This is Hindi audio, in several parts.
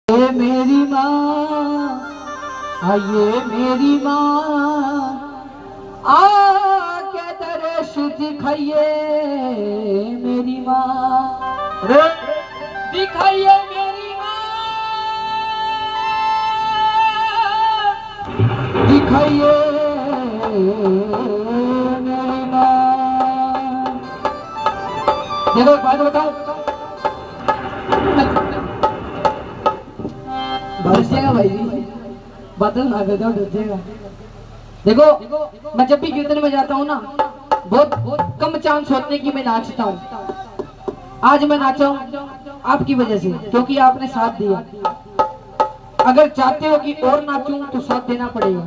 ये मेरी माँ, आइए मेरी माँ, आके दर्श दिखाइए मेरी माँ, दिखाइए मेरी माँ, दिखाइए मेरी माँ। देखो एक बात बताओ, बरस जाएगा भाई जी, बादल ना कर दो, डर जाएगा। देखो मैं जब भी कीर्तन में जाता हूँ ना, बहुत कम चांस होते कि मैं नाचता हूँ। आज मैं नाचा हूँ आपकी वजह से, क्योंकि आपने साथ दिया। अगर चाहते हो कि और नाचूं तो साथ देना पड़ेगा,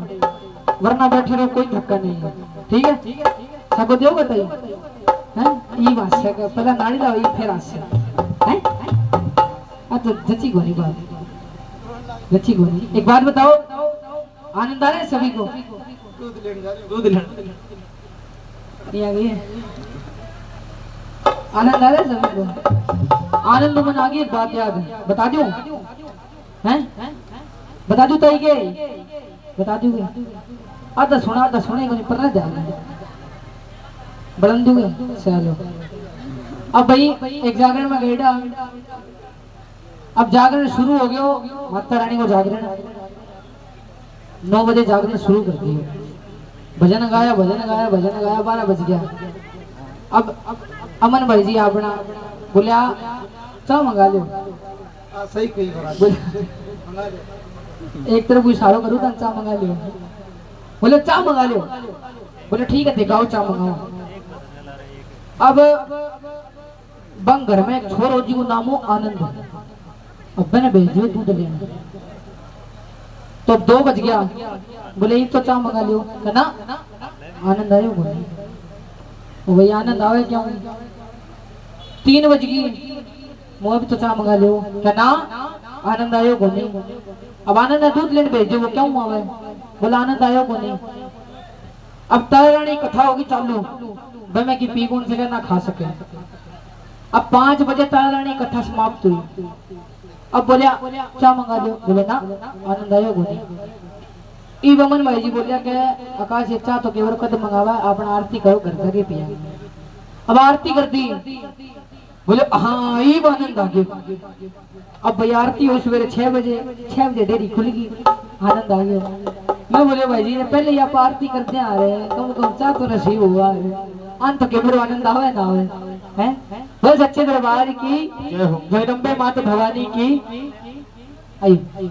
वरना बैठे रहो, कोई धक्का नहीं है। ठीक है, सबको दो बताइए हैं ये भाषा का पहला नाड़ी लाओ, ये फिर आशा हैं। तो जची गोरी बात, जची गोरी। एक बात बताओ, आनंद आ रहा है सभी को? दूध लेने आ गई है, आनंद आ रहा है सभी को? आनंद मन आ गई। एक बात याद है, बता दूं हैं? बता दूं ताई के, बता दूंगे। आधा सुने को नहीं पर जा बढ़न दूंगे। चलो अब भाई एक जागरण में गईडा, अब जागरण शुरू हो गया। माता रानी को जागरण 9 बजे जागरण शुरू कर दिया। भजन गाया 12 बज गया। अब अमन भाई जी अपना बोलिया चाह मंगा लो। सही कही एक तरफ इशारों करूँ तो चाह मंगा लो, बोले चाह मंगा लो। बोले ठीक है दिखाओ चाह मंगाओ। अब बंग घर में एक छोरो जी को नाम हो आनंद, अब मैंने भेज दिया दूध लेने। तो 2 बज गया, बोले ये तो चाह मंगा लियो। कहना आनंद आयो बोले, वही आनंद आवे क्यों? 3 बज गई, मुँह भी तो चाह मंगा लियो। कहना आनंद आयो को नहीं। अब आनंद ने दूध लेने भेजो, वो क्यों आवे? बोला आनंद आयो को नहीं। अब तारानी कथा होगी चालू, मैं की पी कौन सके ना खा सके। अब 5 बजे तारानी कथा समाप्त हुई। अब बोलिया चाह मंगा दो, बोले ना आनंद आयो को नहीं। ई बमन भाई जी बोलिया के आकाश ये चाह तो केवल कद मंगावा, अपना आरती करो घर जाके पिया। अब आरती कर दी, बोले हाँ ई आनंद आ गया। अब भाई आरती हो सवेरे 6 बजे डेरी खुल गई, आनंद आ गया। मैं बोले भाई जी ने पहले ही आप आरती करते आ रहे हैं, कम चाह तो नसीब हुआ है, अंत के बड़ो आनंद आवे ना आवे हैं। बस अच्छे दरबार की जगदम्बे माता भवानी की। आइए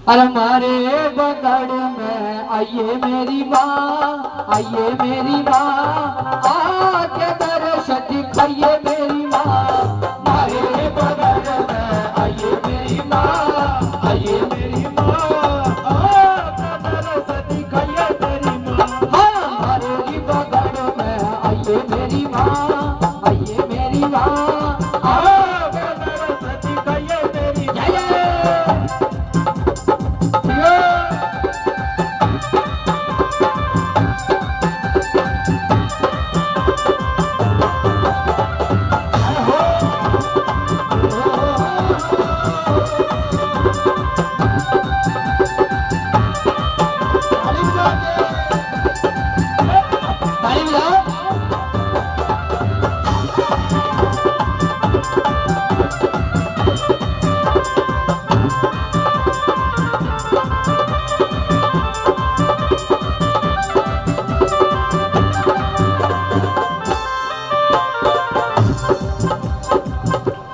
अरे हमारे बगड़ में आइए मेरी माँ, आइए मेरी माँ, आके दर्श दिखाइए मेरी माँ। हमारे बगड़ में आइए मेरी माँ, आइए मेरी माँ, आके दर्श दिखाइए मेरी माँ। हमारे बगड़ में आइए मेरी माँ, आइए मेरी माँ, आके दर्श दिखाइए मेरी माँ।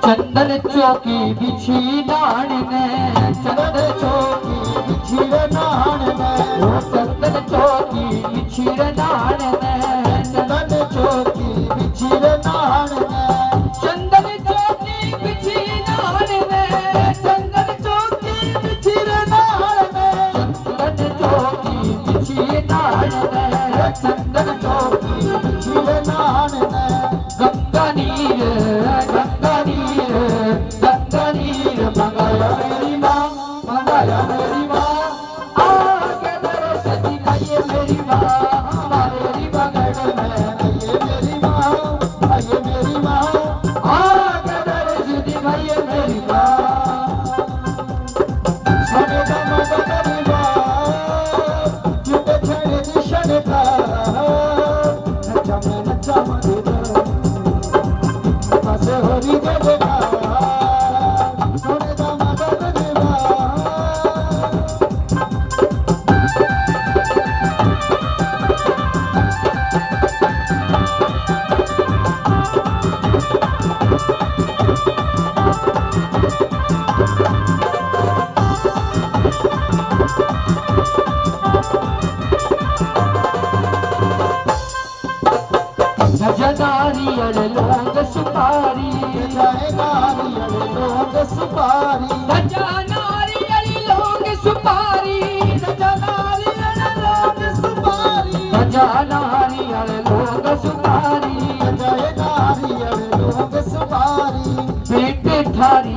चंदन चौकी बिछी डाण ने, चंदन चौकी बिछी डाण ने, चंदन चौकी बिछी डाण ने, चंदन चौकी बिछी डाण ने, चंदन चौकी बिछी डाण ने, चंदन चौकी बिछी डाण ने, चंदन चौकी बिछी डाण ने, चंदन चौकी बिछी डाण ने। गंगा नीर मंगाया मेरी माँ, मंगाया मेरी माँ, आके दर्श दिखाइए मेरी माँ। हमारे सोने का मदद मेरी माँ झूठे छेड़े निशान था नचा मैं नचा मदद पासे हो रही जगह सोने का मदद मेरी माँ नारियल लौंग सुपारी जाए नारियल लोग सुपारी गजा नारियल लौंग सुपारी गजा नारियल लोग सुपारी गजा नारियल लौंग सुपारी जाए नारियल लोग सुपारी भेंट थारी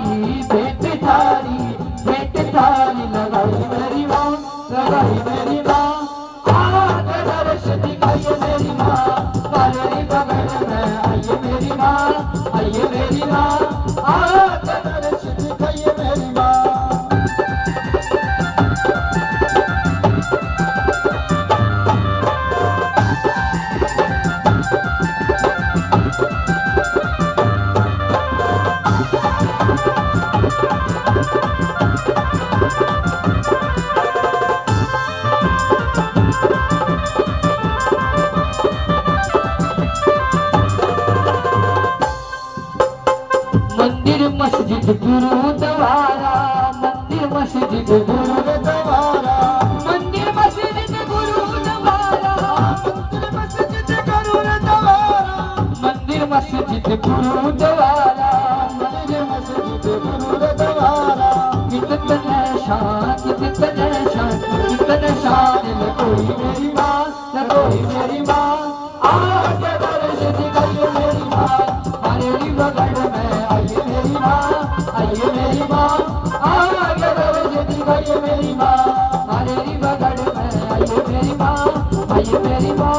लगाई मेरी माँ लगाई मेरी माँ आग दर्श दिखाई मेरी माँ कालेरी बगल में आइए मेरी माँ आइए मेरी माँ आग दर्श दिखाइए मेरी माँ मंदिर मस्जिद गुरुद्वारा मंदिर मस्जिद गुरुद्वारा मंदिर मस्जिद गुरुद्वारा मंदिर मस्जिद गुरुद्वारा मंदिर मस्जिद गुरुद्वारा मंदिर मस्जिद गुरुद्वारा कितने शान न कोई मेरी माँ न कोई मेरी माँ आगे दर्श दिखाइए मेरी माँ हमारे बगल में आइए मेरी माँ आइए मेरी माँ आगे दर्श दिखाइए मेरी माँ हमारे बगल में आइए मेरी माँ आइए मेरी माँ